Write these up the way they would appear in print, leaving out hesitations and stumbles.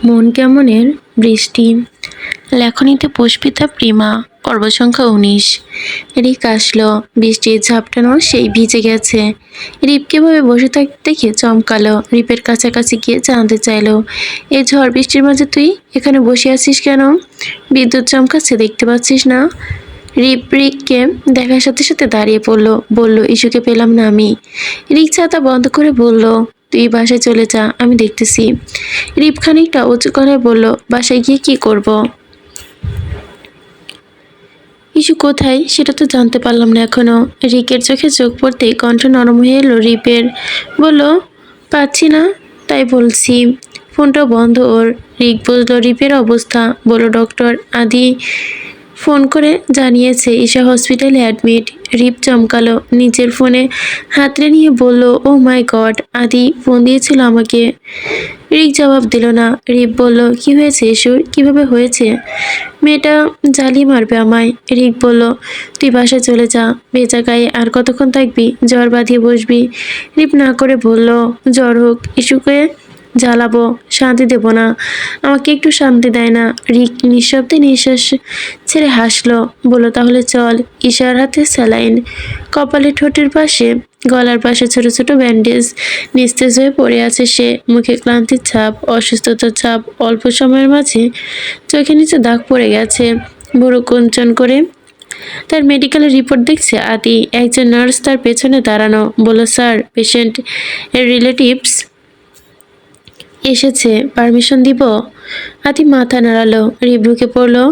মন কেমনের বৃষ্টি। লেখনীতে পুষ্পিতা প্রিমা। পর্ব সংখ্যা ১৯। রিক আসলো। বৃষ্টির ঝাপটানো সেই ভিজে গেছে। রিপকে ভাবে বসে থাকতে দেখে চমকালো। রিপের কাছাকাছি গিয়ে জানতে চাইলো, এই ঝড় বৃষ্টির মাঝে তুই এখানে বসে আছিস কেন? বিদ্যুৎ চমকাচ্ছে, দেখতে পাচ্ছিস না? রিপ রিককে দেখার সাথে সাথে দাঁড়িয়ে পড়লো, বলল, ইস্যুকে পেলাম না আমি। রিক ছাতা বন্ধ করে বলল, তুই বাসায় চলে যা, আমি দেখতেছি। রিপ খানিকটা উঁচু গলায় বলল, বাসায় গিয়ে কি করব? ইস্যু কোথায় সেটা তো জানতে পারলাম না এখনো। রিকের চোখে চোখ পড়তেই কণ্ঠ নরম হয়ে এলো রিপের। বলল, পাচ্ছি না তাই বলছি। ফোনটা বন্ধ ওর। রিক বুঝলো রিপের অবস্থা। বলল, ডক্টর আদি ফোন করে জানিয়েছে ঈশা হসপিটালে অ্যাডমিট। রিপ চমকালো, নিজের ফোনে হাতড়ে নিয়ে বলল, ও মাই গড, আদি ফোন দিয়েছিল আমাকে। রিক জবাব দিল না। রিপ বলল, কি হয়েছে ঈশ্বর, কিভাবে হয়েছে? মেয়েটা জ্বালিয়ে মারবে আমায়। রিক বলল, তুই বাসায় চলে যা, ভেজা গায়ে আর কতক্ষণ থাকবি, জ্বর বাঁধিয়ে বসবি। রিপ না করে বলল, জ্বর হোক, ইস্যুকে জ্বালাবো, শান্তি দেব না, আমাকে একটু শান্তি দেয় না। রিক নিঃশব্দে নিঃশ্বাস ছেড়ে হাসলো, বলল, তাহলে চল। ঈশার হাতে স্যালাইন, কপালে, ঠোঁটের পাশে, গলার পাশে ছোট ছোট ব্যান্ডেজ। নিস্তেজ হয়ে পড়ে আছে সে, মুখে ক্লান্তির ছাপ, অসুস্থতার ছাপ। অল্প সময়ের মাঝে চোখের নিচে দাগ পড়ে গেছে। বুড়ো কুঞ্চন করে তার মেডিকেলের রিপোর্ট দেখছে আদি। একজন নার্স তার পেছনে দাঁড়ানো, বলল, স্যার, পেশেন্ট এর রিলেটিভস এসেছে, পারমিশন দিব? আদি মাথা নাড়ালো। রিপ ঢুকে পড়লো।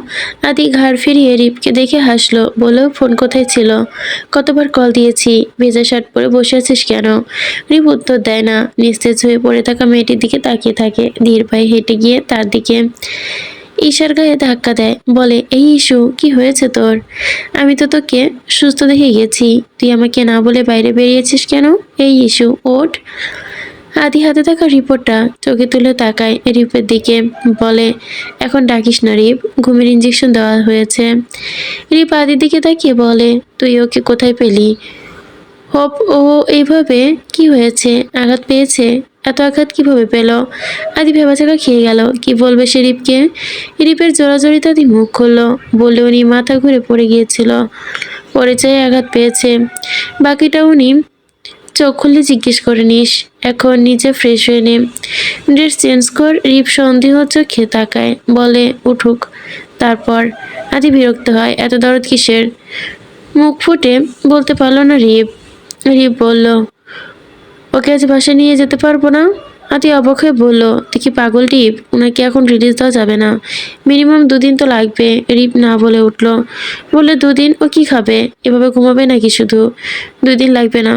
আদি ঘাড় ফিরিয়ে রিপকে দেখে হাসলো, বলল, ফোন কোথায় ছিল? কতবার কল দিয়েছি, ভেজা শার্ট পরে বসে আছিস কেন? রিপ উত্তর দেয় না, নিস্তেজ হয়ে পড়ে থাকা মেয়েটির দিকে তাকিয়ে থাকে। ধীর পায়ে হেঁটে গিয়ে তার দিকে ঈশার গায়ে ধাক্কা দেয়, বলে, এই ইস্যু, কি হয়েছে তোর? আমি তো তোকে সুস্থ দেখে গেছি, তুই আমাকে না বলে বাইরে বেরিয়েছিস কেন? এই ইস্যু, ওঠ। আদি হাতে থাকা রিপোর্টটা চোখে তুলে তাকায় রিপের দিকে, বলে, এখন ডাকিস না রিপ, ঘুমের ইঞ্জেকশন দেওয়া হয়েছে। রিপ আদির দিকে তাকিয়ে বলে, তুই ওকে কোথায় পেলি? হোপ ও এইভাবে কি হয়েছে, আঘাত পেয়েছে? এত আঘাত কিভাবে পেল? আদি ভেবাচাকা খেয়ে গেল, কি বলবে সে রিপকে। রিপের জোরাজোরিতে আদি মুখ খুলল, বললে, উনি মাথা ঘুরে পড়ে গিয়েছিল, পরিচয়ে আঘাত পেয়েছে, বাকিটা উনি চোখ খুললে জিজ্ঞেস করে নিস। এখন নিচে ফ্রেশ হয়ে নে, ড্রেস চেঞ্জ কর। রিপ সন্দেহ চোখে তাকায়, বলে, উঠুক। তারপর আদি বিরক্ত হয়, এত দরদ কিসের? মুখ ফুটে বলতে পারল না রিপ। রিপ বলল, ওকে আজ বাসায় নিয়ে যেতে পারবো না? আদি অবাক হয়ে বলল, তুই কি পাগল রিপ, ওনাকে এখন রিলিজ দেওয়া যাবে না, মিনিমাম 2 দিন তো লাগবে। রিপ না বলে উঠল, বললে, 2 দিন? ও কি খাবে, এভাবে ঘুমাবে নাকি শুধু? 2 দিন লাগবে না।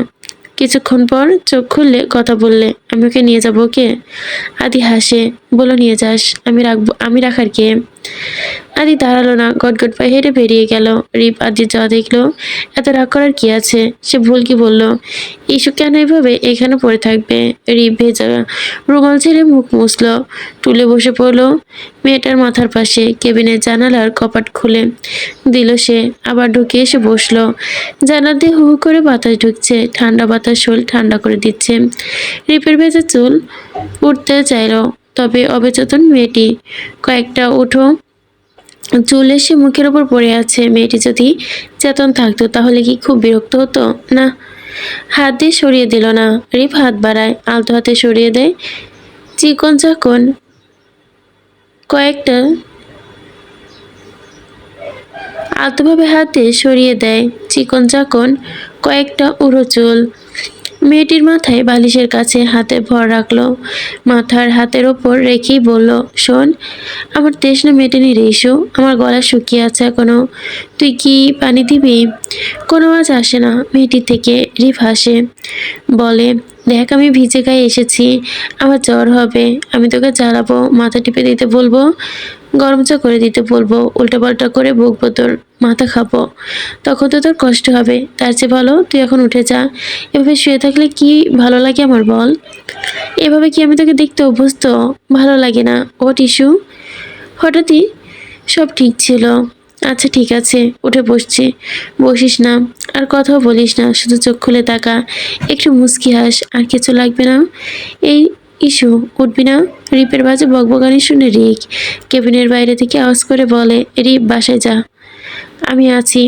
কিছুক্ষণ পর চোখ খুললে কথা বললে, আমি ওকে নিয়ে যাবো। ওকে? আদি হাসে, বলল, নিয়ে যাস, আমি রাখবো, আমি রাখার কে? আদি দাঁড়ালো না, গটগট পায়ে হেঁটে বেরিয়ে গেল। রিপ আদি যা দেখলো, এত রাগ করার কি আছে? সে ভুল কি বলল? ইস্যু কেন এভাবে এখানে পড়ে থাকবে? রিপ ভেজা রুমাল ছেড়ে মুখ মুছল, টুলে বসে পড়লো মেয়েটার মাথার পাশে। কেবিনের জানালার কপাট খুলে দিল সে, আবার ঢুকে এসে বসলো। জানালা দিয়ে হু হু করে বাতাস ঢুকছে, ঠান্ডা বাতাস শরীর ঠান্ডা করে দিচ্ছে। রিপের ভেজা চুল উঠতে চাইল, তবে অবচেতন মেয়েটি। কয়েকটা উঠো চুল এসে মুখের ওপর পড়ে আছে। মেয়েটি যদি চেতন থাকতো তাহলে কি খুব বিরক্ত হতো? না, হাত দিয়ে সরিয়ে দিল না। রিপ হাত বাড়ায়, আলতো হাতে সরিয়ে দেয় চিকন চাকন কয়েকটা, আলতোভাবে হাতে সরিয়ে দেয় চিকন চাকন কয়েকটা উড়ো চুল। মেয়েটির মাথায় বালিশের কাছে হাতে ভর রাখলো, মাথার হাতের ওপর রেখেই বলল, শোন, আমার তৃষ্ণা মেটেনি রে ইস্যু, আমার গলা শুকিয়ে আছে এখনো, তুই কি পানি দিবি? কোনো আওয়াজ আসে না মেয়েটির থেকে। রিপ হাসে, বলে, দেখ, আমি ভিজে গায়ে এসেছি, আমার জ্বর হবে, আমি তোকে জ্বালাবো, মাথা টিপে দিতে বলবো, গরম চা করে দিতে বলবো, উল্টাপাল্টা করে বকবো, তোর মাথা খাবো, তখন তো তোর কষ্ট হবে। তার চেয়ে ভালো তুই এখন উঠে যা। এভাবে শুয়ে থাকলে কি ভালো লাগে আমার, বল? এভাবে কি আমি তোকে দেখতে অভ্যস্ত? ভালো লাগে না। ও টিস্যু, হঠাৎই সব ঠিক ছিল। আচ্ছা ঠিক আছে, উঠে বসছি। বসিস না, আর কথাও বলিস না, শুধু চোখ খুলে তাকা, একটু মুচকি হাস, আর কিছু লাগবে না। এই ইস্যু উঠবি না? রিপের বাজে বকবকানি শুনে রিক কেবিনের বাইরে থেকে আওয়াজ করে বলে, রিপ বাসায় যা, আমি আছি,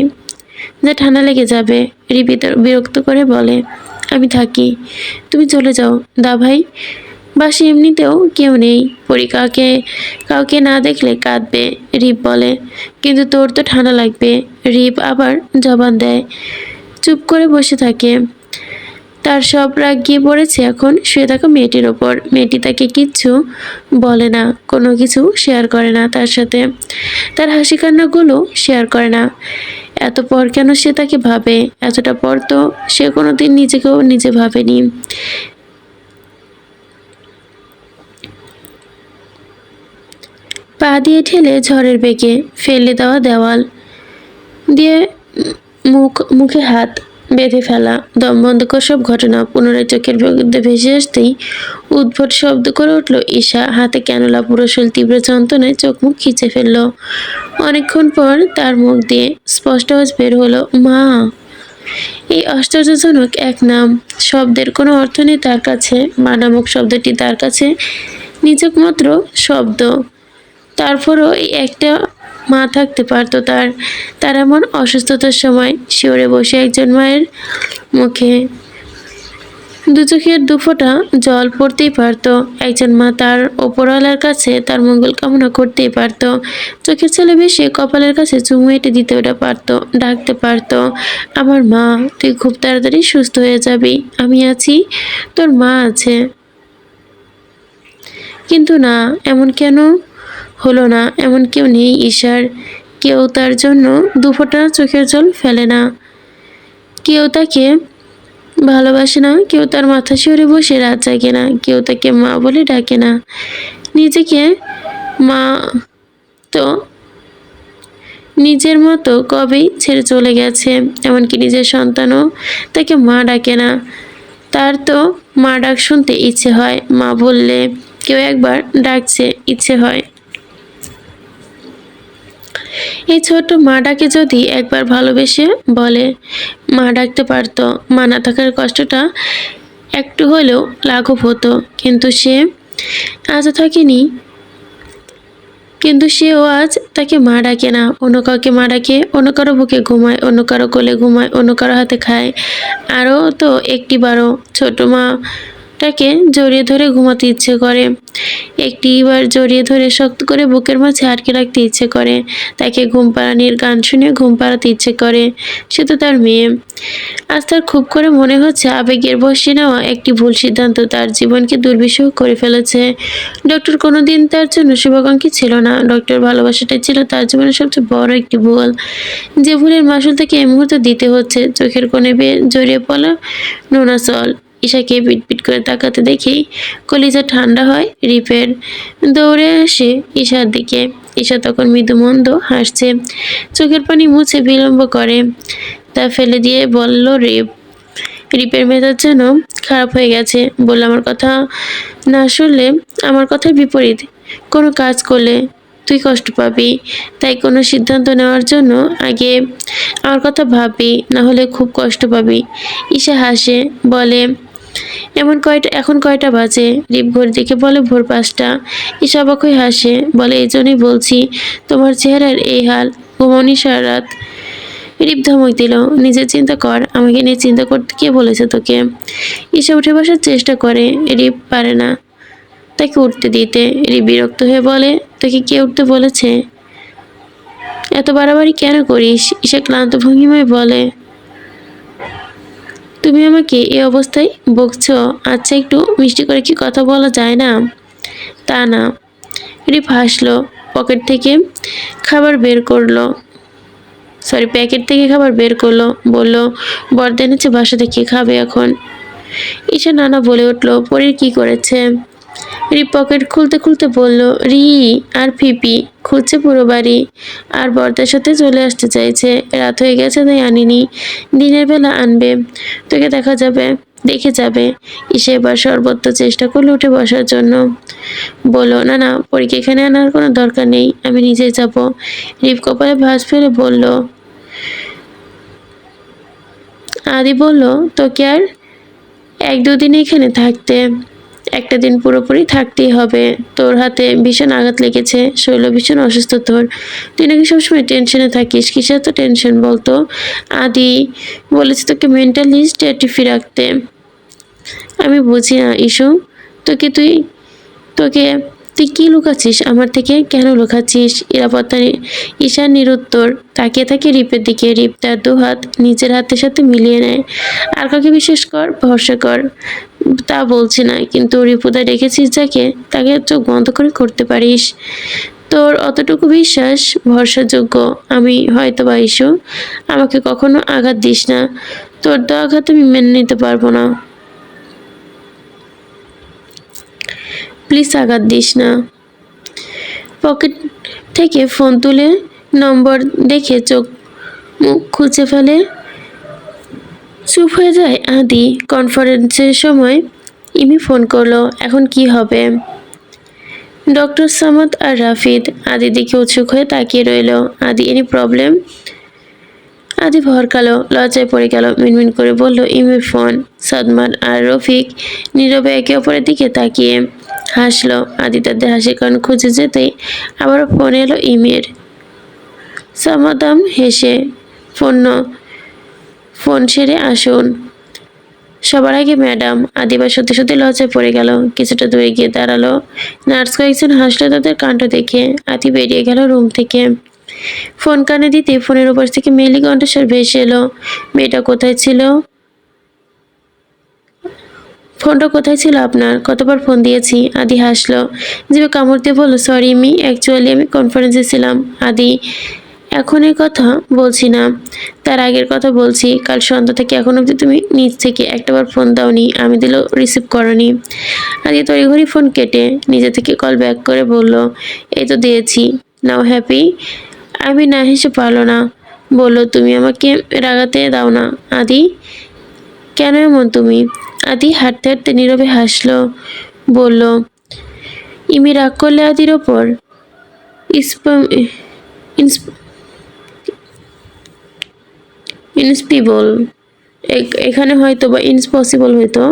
যা ঠান্ডা লেগে যাবে। রিপ বিরক্ত করে বলে, আমি থাকি, তুমি চলে যাও। দা ভাই, বাসে এমনিতেও কেউ নেই, পরীক্ষাকে কাউকে না দেখলে কাঁদবে। রিপ বলে, কিন্তু তোর তো ঠান্ডা লাগবে। রিপ আবার জবান দেয়। চুপ করে বসে থাকে। তার সব রাগ গিয়ে পড়েছে এখন শুয়ে থাকা মেয়েটির ওপর। মেয়েটি তাকে কিচ্ছু বলে না, কোনো কিছু শেয়ার করে না তার সাথে, তার হাসি কান্নাগুলো শেয়ার করে না। এত পর কেন সে তাকে ভাবে? এতটা পর তো সে কোনোদিন নিজেকেও নিজে ভাবেনি। পা দিয়ে ঠেলে ঝড়ের বেগে ফেলে দেওয়া দেওয়াল দিয়ে মুখে হাত বেঁধে ফেলা, দম বন্ধ করে সব ঘটনা পুনরায় চোখের মধ্যে ভেসে আসতেই উদ্ভট শব্দ করে উঠল ঈশা। হাতে ক্যানোলা, পুরো শরীর তীব্র যন্ত্রণায় চোখ মুখ খিচে ফেলল। অনেকক্ষণ পর তার মুখ দিয়ে স্পষ্ট আওয়াজ বের হলো, মা। এই আশ্চর্যজনক এক নাম, শব্দের কোনো অর্থ নেই তার কাছে। মা নামক শব্দটি তার কাছে নিছক মাত্র শব্দ। তারপরও এই একটা মা থাকতে পারতো তার। তার এমন অসুস্থতার সময় শিওরে বসে একজন মায়ের মুখে দু চোখের দুফোঁটা জল পড়তেই পারতো। একজন মা তার ওপরওয়ালার কাছে তার মঙ্গল কামনা করতেই পারতো। চোখের ছেলে বেশি কপালের কাছে চুমু এঁটে দিতে ওটা পারতো, ডাকতে পারতো, আমার মা, তুই খুব তাড়াতাড়ি সুস্থ হয়ে যাবি, আমি আছি, তোর মা আছে। কিন্তু না, এমন কেন হলো না? এমন কেউ নেই ঈশার। কেউ তার জন্য দুফোঁটা চোখের জল ফেলে না, কেউ তাকে ভালোবাসে না, কেউ তার মাথা শিউরে বসে রাত জাগে না, কেউ তাকে মা বলে ডাকে না। নিজেকে মা তো নিজের মতো কবেই ছেড়ে চলে গেছে, এমনকি নিজের সন্তানও তাকে মা ডাকে না। তার তো মা ডাক শুনতে ইচ্ছে হয়, মা বললে কেউ একবার ডাকছে ইচ্ছে হয়। এই ছোট্ট মা ডাকে যদি একবার ভালোবেসে বলে মা ডাকতে পারতো, মা না থাকার কষ্টটা একটু হলেও লাঘব হতো। কিন্তু সে আজও থাকেনি, কিন্তু সেও আজ তাকে মা ডাকে না। অন্য কাউকে মা ডাকে, অন্য কারো বুকে ঘুমায়, অন্য কারো কোলে ঘুমায়, অন্য কারো হাতে খায়। আরও তো একটিবারও ছোট মাটাকে জড়িয়ে ধরে ঘুমাতে ইচ্ছে করে, একটিবার জড়িয়ে ধরে শক্ত করে বুকের মাঝে আটকে রাখতে ইচ্ছে করে, তাকে ঘুম পাড়ানির গান শুনে ঘুম পাড়াতে ইচ্ছে করে। সে তো তার মেয়ে। আজ তার খুব করে মনে হচ্ছে আবেগের বশে নেওয়া একটি ভুল সিদ্ধান্ত তার জীবনকে দুর্বিষহ করে ফেলেছে। ডক্টর কোনোদিন তার জন্য শুভাকাঙ্ক্ষী ছিল না, ডক্টর ভালোবাসাটাই ছিল তার জীবনের সবচেয়ে বড় একটি ভুল, যে ভুলের মাসুল তাকে এই মুহূর্তে দিতে হচ্ছে। চোখের কোণে বেয়ে জড়িয়ে পড়া নোনা জল ঈশাকে পিটপিট করে তাকাতে দেখেই কলিজা ঠান্ডা হয় রিপের। দৌড়ে আসে ঈশার দিকে। ঈশা তখন মৃদু মন্দ হাসছে, চোখের পানি মুছে বিলম্ব করে তা ফেলে দিয়ে বলল, রিপের মেজাজ যেন খারাপ হয়ে গেছে। বলল, আমার কথা না শুনলে, আমার কথার বিপরীত কোনো কাজ করলে তুই কষ্ট পাবি, তাই কোনো সিদ্ধান্ত নেওয়ার জন্য আগে আমার কথা ভাববি, না হলে খুব কষ্ট পাবি। ঈশা হাসে, বলে, এখন কয়টা বাজে? রিপ ঘড়ি দেখে বলে, ভোর 5টা। ঈশা অবাক হয়ে হাসে, বলে, এই জন্যই বলছি তোমার চেহারার এই হাল, ঘুমোনি সারা রাত। রিপ ধমক দিল, নিজের চিন্তা কর, আমাকে নিয়ে চিন্তা করতে কে বলেছে তোকে? ঈশা উঠে বসার চেষ্টা করে, রিপ পারে না তাকে উঠতে দিতে। রিপ বিরক্ত হয়ে বলে, তোকে কে উঠতে বলেছে? এত বাড়াবাড়ি কেন করিস? ঈশা ক্লান্ত ভঙ্গিমায় বলে, তুমি আমাকে এই অবস্থায় বকছো? আচ্ছা, একটু মিষ্টি করে কি কথা বলা যায় না? তা না। রিপ হাসলো, প্যাকেট থেকে খাবার বের করলো, বলল, বর্দা এনেছে বাসা থেকে, খাবে এখন? ঈশা নানা বলে উঠল, পরীর কি করেছে? রিপ পকেট খুলতে খুলতে বলল, রি আর ফিপি খুঁজছে পুরো বাড়ি, আর বর্দার সাথে চলে আসতে চাইছে। রাত হয়ে গেছে তাই আনিনি, দিনের বেলা আনবে, তোকে দেখে যাবে। ঈশা এবার সর্বত্র চেষ্টা করলো উঠে বসার জন্য, বলল, না না, পরীকে এখানে আনার কোনো দরকার নেই, আমি নিজেই যাব। রিপ কপালে ভাঁজ ফেলে বলল, আদি বলল তোকে আর 1-2 দিন এখানে থাকতে, একটা দিন পুরোপুরি থাকতেই হবে। তোর হাতে ভীষণ আঘাত লেগেছে, শরীর ভীষণ অসুস্থ তোর। তুই নাকি সবসময় টেনশনে থাকিস, কিসের এত টেনশন বলতো? আদি বলেছে তোকে মেন্টালি স্টেটিফি রাখতে। আমি বুঝি না ইস্যু, তোকে তুই তোকে তুই কি লুকাচ্ছিস আমার থেকে? কেন লুকাচ্ছিস? নিরাপত্তা ঈশান নিরুত্তর তাকিয়ে থাকে রিপের দিকে। রিপ তার দু হাত নিজের হাতের সাথে মিলিয়ে নেয়। আর কাকে বিশ্বাস কর, ভরসা কর তা বলছি না, কিন্তু রিপুদা রেখেছিস যাকে, তাকে চোখ বন্ধ করে করতে পারিস। তোর অতটুকু বিশ্বাস ভরসাযোগ্য। আমি হয়তো বা ইস্যু, আমাকে কখনো আঘাত দিস না। তোর তো আঘাত আমি মেনে নিতে পারবো না। প্লিজ আঘাত দিস না। পকেট থেকে ফোন তুলে নম্বর দেখে চোখ মুখ খুঁজে ফেলে। চুপ হয়ে যায় আদি। কনফারেন্সের সময় ইমি ফোন করলো। এখন কি হবে? ডক্টর সামাদ আর রাফিদ আদির দিকে উৎসুক হয়ে তাকিয়ে রইল। আদি, এনি প্রবলেম? আদি ভরকালো, লজ্জায় পড়ে গেল, মিনমিন করে বলল ইমির ফোন। সাদমান আর রফিক নীরবে একে অপরের দিকে তাকিয়ে হাসলো। আদি তাদের হাসির কারণ খুঁজে যেতেই আবারও ফোন এলো ইমির। সামাদাম হেসে ফোন সেরে আসুন সবার আগে ম্যাডাম। আদিবার সত্যি সত্যি লজ্জায় পড়ে গেল। কিছুটা দূরে গিয়ে দাঁড়ালো। নার্স কয়েকজন হাসলো তাদের কাণ্ড দেখে। আদি বেরিয়ে গেল রুম থেকে। ফোন কানে দিতে ফোনের উপর থেকে মেয়েলি কণ্ঠস্বর ভেসে এলো। মেয়েটা কোথায় ছিল? ফোনটা কোথায় ছিল আপনার? কতবার ফোন দিয়েছি? আদি হাসলো। জিভে কামড় দিয়ে বলল, সরি অ্যাকচুয়ালি আমি কনফারেন্সে ছিলাম। আদি, এখনের কথা বলছি না, তার আগের কথা বলছি। কাল সন্ধ্যা থেকে এখন অবধি তুমি নিজ থেকে একটাবার ফোন দাওনি, আমি দিলেও রিসিভ করনি। আদি তড়িঘড়ি ফোন কেটে নিজে থেকে কল ব্যাক করে বলল, এই তো দিয়েছি, নাও হ্যাপি? আমি না হেসে পারলো না, বলল, তুমি আমাকে রাগাতে দাও না আদি। কেন এমন তুমি? আদি হাঁটতে হাঁটতে নীরবে হাসলো, বলল, ইমি রাগ করলে আদির ওপর ইন্সপিবল, এখানে হয়তো বা ইনপসিবল হইতো,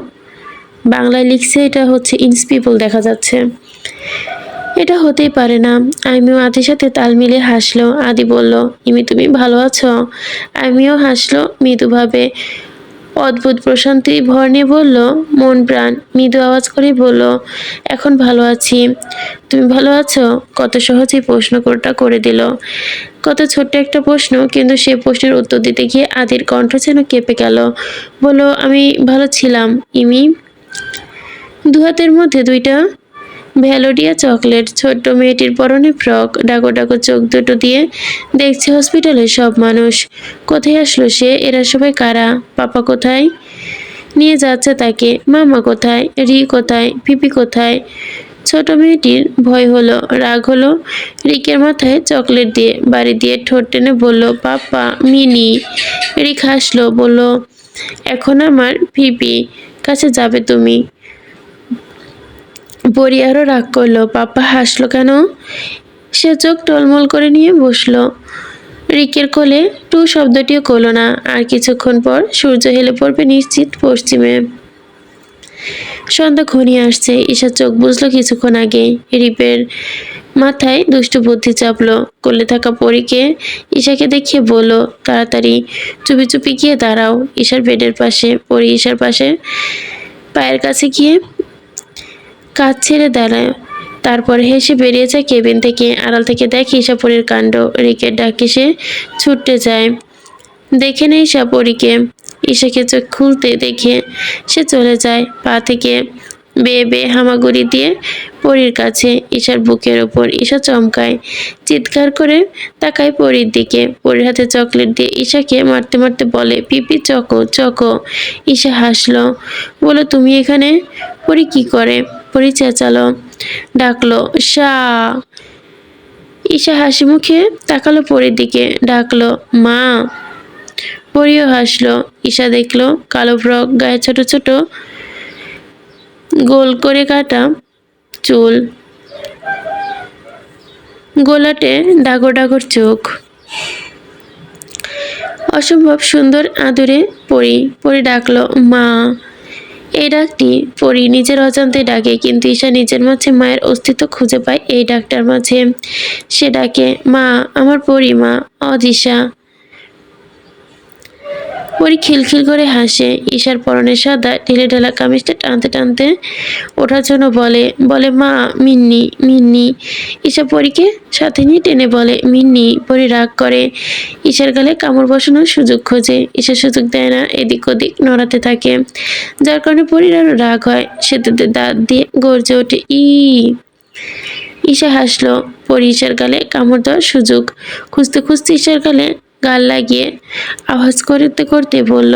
বাংলায় লিখছে, এটা হচ্ছে ইন্সপিবল দেখা যাচ্ছে। এটা হতেই পারে না। আমিও আদির সাথে তাল মিলিয়ে হাসলো। আদি বলল, ইমি তুমি ভালো আছো? আমিও হাসলো মৃদুভাবে। অদ্ভুত প্রশান্তি ভর নিয়ে বলল, মন প্রাণ মৃদু আওয়াজ করে বলল, এখন ভালো আছি। তুমি ভালো আছো? কত সহজেই প্রশ্নটা করে দিল। কত ছোট্ট একটা প্রশ্ন, কিন্তু সে প্রশ্নের উত্তর দিতে গিয়ে আদির কণ্ঠ যেন কেঁপে গেল। বলল, আমি ভালো ছিলাম ইমি। দু হাতের মধ্যে দুইটা ভ্যালোডিয়া চকলেট, ছোট্ট মেয়েটির পরনে ফ্রক, ডাকো ডাকো চোখ দুটো দিয়ে দেখছে হসপিটালের সব মানুষ। কোথায় আসলো সে? এরা সবাই কারা? পাপা কোথায় নিয়ে যাচ্ছে তাকে? মামা কোথায়? রি কোথায়? পিপি কোথায়? ছোট মেয়েটির ভয় হলো, রাগ হলো। রিকের মাথায় চকলেট দিয়ে বাড়ি দিয়ে ঠোঁট টেনে বলল, পাপা মিনি। রিক হাসলো, বলল, এখন আমার পিপি কাছে যাবে তুমি? পরি আরো রাগ করলো। পাপা হাসলো কেন? সে চোখ টলমল করে নিয়ে বসলো। রিকের কোলে টু শব্দটিও করলো না। আর কিছুক্ষণ পর সূর্য হেলে পড়বে নিশ্চিত পশ্চিমে। সন্ধ্যা ঘনিয়ে আসছে। ঈশার চোখ বুঝলো কিছুক্ষণ আগে। রিপের মাথায় দুষ্টু বুদ্ধি চাপলো। কোলে থাকা পরীকে ঈশাকে দেখিয়ে বলল, তাড়াতাড়ি চুপি চুপি গিয়ে দাঁড়াও ঈশার বেডের পাশে। পরি ঈশার পাশে পায়ের কাছে গিয়ে কাজ ছেড়ে দাঁড়ায়। তারপর হেসে বেরিয়ে যায় কেবিন থেকে। আড়াল থেকে দেখে ঈশাপরীর কাণ্ড। রিকের ডাকে সে ছুটতে যায়। দেখে নেই ঈশাপরীকে। ঈশাকে চোখ খুলতে দেখে সে চলে যায়। পা থেকে বেয়ে বেয়ে হামাগুড়ি দিয়ে পরীর কাছে, ঈশার বুকের ওপর। ঈশা চমকায়, চিৎকার করে তাকায় পরীর দিকে। পরীর হাতে চকলেট দিয়ে ঈশাকে মারতে মারতে বলে, পিপি চকো চকো। ঈশা হাসলো, বলো, তুমি এখানে? পরী কি করে? পরী চেঁচালো, ডাকলো, সা। ঈশা হাসি মুখে তাকালো পরীর দিকে, ডাকলো, মা। পরীও হাসলো। ঈশা দেখলো কালো ফ্রক, গায়ে ছোট ছোট গোল করে কাটা চুল, গোলাটে ডাগর ডাগর চোখ, অসম্ভব সুন্দর আদুরে পরী। পরী ডাকলো, মা। এই ডাকটি পরি নিজের অজান্তে ডাকে, কিন্তু ঈশা নিজের মাঝে মায়ের অস্তিত্ব খুঁজে পায় এই ডাকটার মাঝে। সে ডাকে, মা, আমার পরি মা, অদিশা। পরি খিলখিল করে হাসে। ঈশার পরনে সাদা ঢিলেঢালা কামিজটা টানতে টানতে ওঠার জন্য বলে বলে মা, মিন্নি মিন্নি। ঈশা পরীকে সাথে নিয়ে টেনে বলে মিন্নি। পরি রাগ করে, ঈশার গালে কামড় বসানোর সুযোগ খোঁজে। ঈশা সুযোগ দেয় না, এদিক ওদিক নড়াতে থাকে, যার কারণে পরির আরো রাগ হয়। সে দাঁত দিয়ে গর্জে ওঠে, ই। ঈশা হাসলো। পরি ঈশার গালে কামড় দেওয়ার সুযোগ খুঁজতে খুঁজতে ঈশার গালে গাল লাগিয়ে আওয়াজ করতে করতে বলল,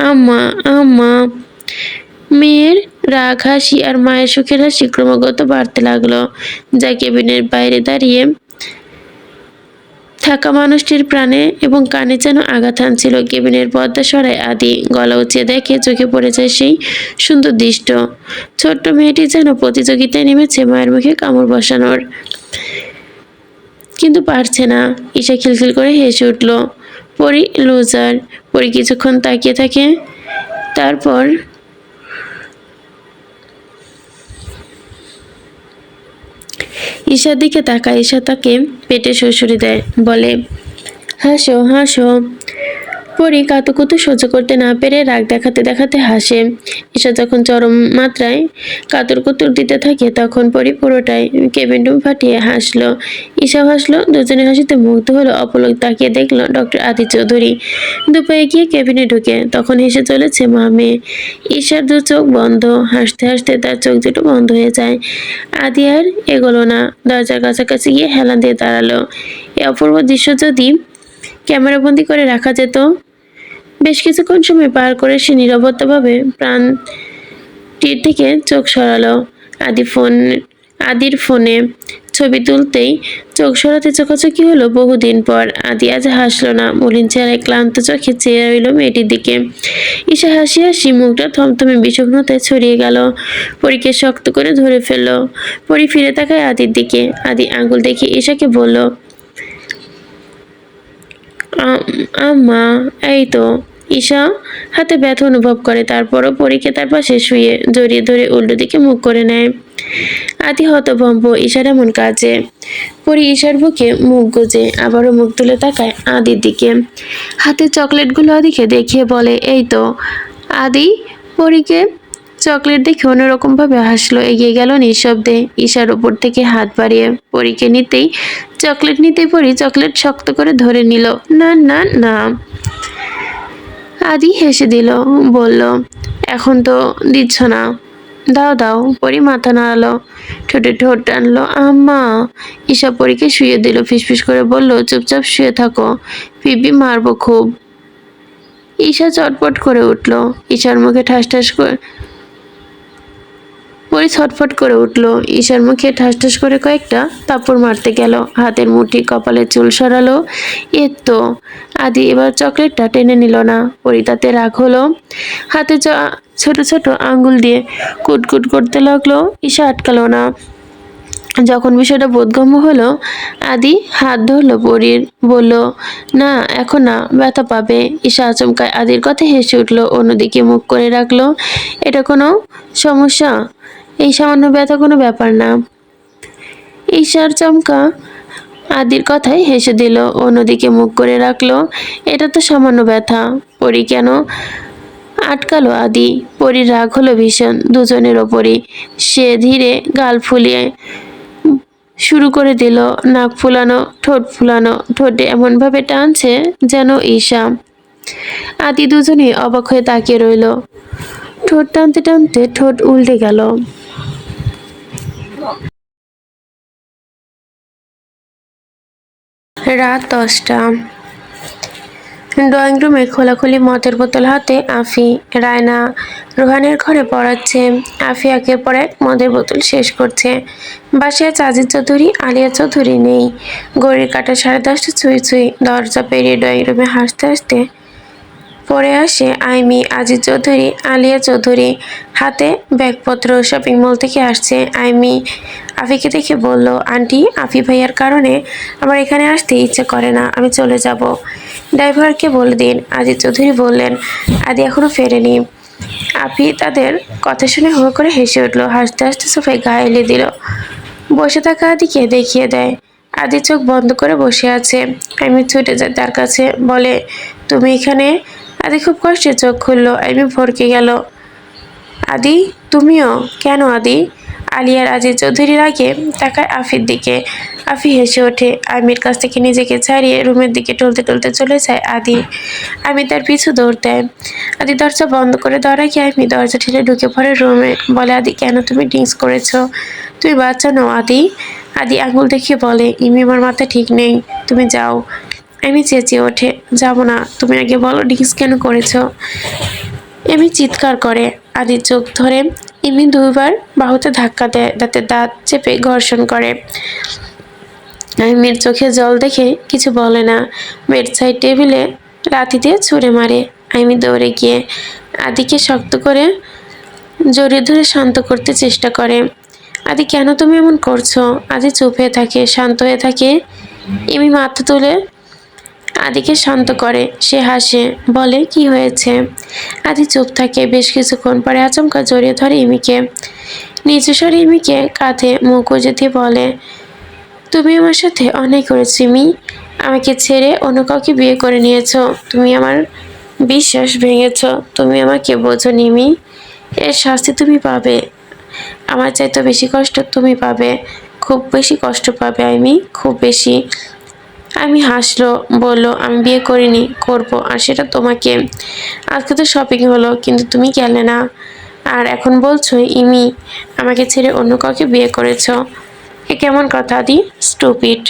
আম্মা আম্মা। মেয়ের রাগ হাসি আর মায়ের সুখের হাসি ক্রমাগত বাড়তে লাগলো, যা কেবিনের বাইরে দাঁড়িয়ে থাকা মানুষটির প্রাণে এবং কানে যেন আঘাত হানছিল। কেবিনের পর্দা সরায় আদি, গলা উঁচিয়ে দেখে চোখে পড়ে যায় সেই সুন্দর দৃশ্য। ছোট্ট মেয়েটি যেন প্রতিযোগিতায় নেমেছে মায়ের মুখে কামড় বসানোর, কিন্তু পারছে না। ঈশা খিলখিল করে হেসে উঠল। পরি লুজার। পরি কিছুক্ষণ তাকিয়ে থাকে, তারপর ঈশার দিকে তাকায়। ঈশা তাকে পেটে শ্বশুরি দেয়, বলে, হাসো হাসো। পরি কাতুকুতু সহ্য করতে না পেরে রাগ দেখাতে দেখাতে হাসে। ঈশা যখন চরম মাত্রায় কাতর কুতুর দিতে থাকে, তখন পরি পুরোটাই কেবিন রুম ফাটিয়ে হাসলো। ঈশাও হাসলো। দুজনে হাসিতে মুগ্ধ হলো। অপলক তাকিয়ে দেখলো ডক্টর আদি চৌধুরী দুপায়ে গিয়ে কেবিনে ঢুকে। তখন হেসে চলেছে মা মেয়ে। ঈশার দু চোখ বন্ধ। হাসতে হাসতে তার চোখ দুটো বন্ধ হয়ে যায়। আদি আর এগোলো না, দরজার কাছাকাছি গিয়ে হেলান দিয়ে দাঁড়ালো। এই অপূর্ব দৃশ্য যদি ক্যামেরাবন্দি করে রাখা যেত। বেশ কিছুক্ষণ সময় পার করে সে নীরবতাভাবে প্রাণটির থেকে চোখ সরালো। আদির ফোনে ছবি তুলতেই চোখ সরাতে চোখাচোখি হলো বহুদিন পর। আদি আজ হাসলো না, মলিন চেহারায় ক্লান্ত চোখে চেয়ে রইল মেয়েটির দিকে। ঈশা হাসি হাসি মুখটা থমথমে বিষণ্ণতায় ছড়িয়ে গেল। পরীকে শক্ত করে ধরে ফেললো। পরি ফিরে তাকায় আদির দিকে। আদি আঙ্গুল দেখে ঈশাকে বলল, আম্মা। এই তো। ঈশা হাতে ব্যথা অনুভব করে, তারপরও পরীকে তার পাশে শুয়ে জড়িয়ে ধরে উল্টো দিকে মুখ করে নেয়। আদি হতভম্ব ঈশার এমন কাজে। পরি ঈশার বুকে মুখ গুজে আবারও মুখ তুলে তাকায় আদির দিকে। হাতে চকলেটগুলো আদিকে দেখিয়ে বলে, এই তো। আদি পরীকে চকলেট দেখে অন্যরকম ভাবে হাসলো, এগিয়ে গেল নিঃশব্দে। ঈশার উপর থেকে হাত বাড়িয়ে পরীকে নিতেই পরি চকলেট শক্ত করে ধরে নিল। না না না। আদি হেসে দিল, বলল, এখন তো দিচ্ছ না, দাও দাও। পরি মাথা নাড়ালো, ঠোঁটে ঠোঁট টানলো, আম্মা। ঈশা পরীকে শুয়ে দিল, ফিসফিস করে বলল, চুপচাপ শুয়ে থাকো, পিপি মারবো খুব। ঈশা চটপট করে উঠল। ঈশার মুখে ঠাস ঠাস করে পরি ছটফট করে উঠল। ঈশার মুখে ঠাস ঠাস করে কয়েকটা থাপ্পড় মারতে গেল। হাতের মুঠি কপালে চুল সরালো। তো। আদি এবার চকলেটটা টেনে নিল না। পরি তাতে রাগ হলো। হাতে ছোট ছোট আঙ্গুল দিয়ে কুটকুট করতে লাগলো। ঈশা আটকালো না। যখন বিষয়টা বোধগম্য হলো, আদি হাত ধরলো পরির, বলল, না এখন না, ব্যথা পাবে। ঈশা আচমকায় আদির কথা হেসে উঠলো, অন্যদিকে মুখ করে রাখলো। এটা কোনো সমস্যা? এই সামান্য ব্যথা কোনো ব্যাপার না। ঈশার চমকা আদির কথায় হেসে দিল, অন্যদিকে মুখ করে রাখলো। এটা তো সামান্য ব্যথা। পরি কেন আটকালো আদি? পরির রাগ হলো ভীষণ, দুজনের ওপরই। সে ধীরে গাল ফুলিয়ে শুরু করে দিল, নাক ফুলানো, ঠোঁট ফুলানো, ঠোঁটে এমনভাবে টানছে যেন ঈশা। আদি দুজনেই অবাক হয়ে তাকিয়ে রইল। ঠোঁট টানতে টানতে ঠোঁট উল্টে গেল। রাত 10টা। ড্রয়িং রুমে খোলাখুলি মদের বোতল হাতে আফি, রায়না রোহানের ঘরে পড়াচ্ছে। আফি একের পর এক মদের বোতল শেষ করছে। বাসায় আজিজ চৌধুরী, আলিয়া চৌধুরী নেই। ঘড়ির কাঁটা 10:30 ছুঁই ছুঁই। দরজা পেরিয়ে ড্রয়িং রুমে হাসতে হাসতে পরে আসে আইমি, আজিজ চৌধুরী, আলিয়া চৌধুরী। হাতে ব্যাগপত্র। শপিং মল থেকে আসছে। আইমি আফিকে দেখে বলল, আন্টি, আফি ভাইয়ার কারণে আমার এখানে আসতে ইচ্ছে করে না, আমি চলে যাব। ড্রাইভারকে বলে দিন। আজিজ চৌধুরী বললেন, আদি এখনো ফেরেনি। আফি তাদের কথা শুনে হো করে হেসে উঠলো। হাসতে হাসতে সোফায় গা এলিয়ে দিল। বসে থাকা আদিকে দেখিয়ে দেয়। আদি চোখ বন্ধ করে বসে আছে। আমি ছুটে যাই তার কাছে, বলে, তুমি এখানে? আদি খুব কষ্টে চোখ খুললো। আমি ভরকে গেল। আদি, তুমিও? কেন আদি? আলিয়ার আজিজ চৌধুরীর আগে তাকায় আফির দিকে। আফি হেসে ওঠে। আমির কাছ থেকে নিজেকে ছাড়িয়ে রুমের দিকে টলতে টলতে চলে যায় আদি। আমি তার পিছু দৌড় দেয়। আদি দরজা বন্ধ করে দেওয়ার আগে আমি দরজা ঠেলে ঢুকে পড়ে রুমে। বলে, আদি, কেন তুমি ড্রিঙ্কস করেছো? তুমি বাচ্চা নও আদি। আদি আঙুল দেখিয়ে বলে, ইমি, আমার মাথা ঠিক নেই, তুমি যাও। আমি চেঁচিয়ে ওঠে, যাবো না, তুমি আগে বলো ড্রিঙ্কস কেন করেছো? এমি চিৎকার করে। আদির চোখ ধরে ইমি দুইবার বাহুতে ধাক্কা দেয়, দাঁতে দাঁত চেপে ঘর্ষণ করে। মেয়ের চোখে জল দেখে কিছু বলে না। বেড সাইড টেবিলে লাথি দিয়ে ছুঁড়ে মারে। আমি দৌড়ে গিয়ে আদিকে শক্ত করে জড়িয়ে ধরে শান্ত করতে চেষ্টা করে। আদি, কেন তুমি এমন করছো? আদি চুপ হয়ে থাকে, শান্ত হয়ে থাকে। ইমি মাথা তুলে আদিকে শান্ত করে। সে হাসে, বলে, কি হয়েছে? আদি চুপ থাকে। বেশ কিছুক্ষণ পরে আচমকা জড়িয়ে ধরে ইমিকে। নিচু স্বরে ইমিকে কাঁধে মুখ গুজে দিয়ে বলে, তুমি আমার সাথে অন্যায় করেছো ইমি। আমাকে ছেড়ে অন্য কাউকে বিয়ে করে নিয়েছো। তুমি আমার বিশ্বাস ভেঙেছো। তুমি আমাকে বোঝোনি ইমি। এর শাস্তি তুমি পাবে। আমার চাইতে বেশি কষ্ট তুমি পাবে। খুব বেশি কষ্ট পাবে আমি, খুব বেশি। আমি হাসলো, বলল, আমি বিয়ে করিনি, করব, আর সেটা তোমাকে। আজকে তো শপিং হলো, কিন্তু তুমি গেলে না। আর এখন বলছো ইমি আমাকে ছেড়ে অন্য কাউকে বিয়ে করেছো। এ কেমন কথা আদি? স্টুপিড।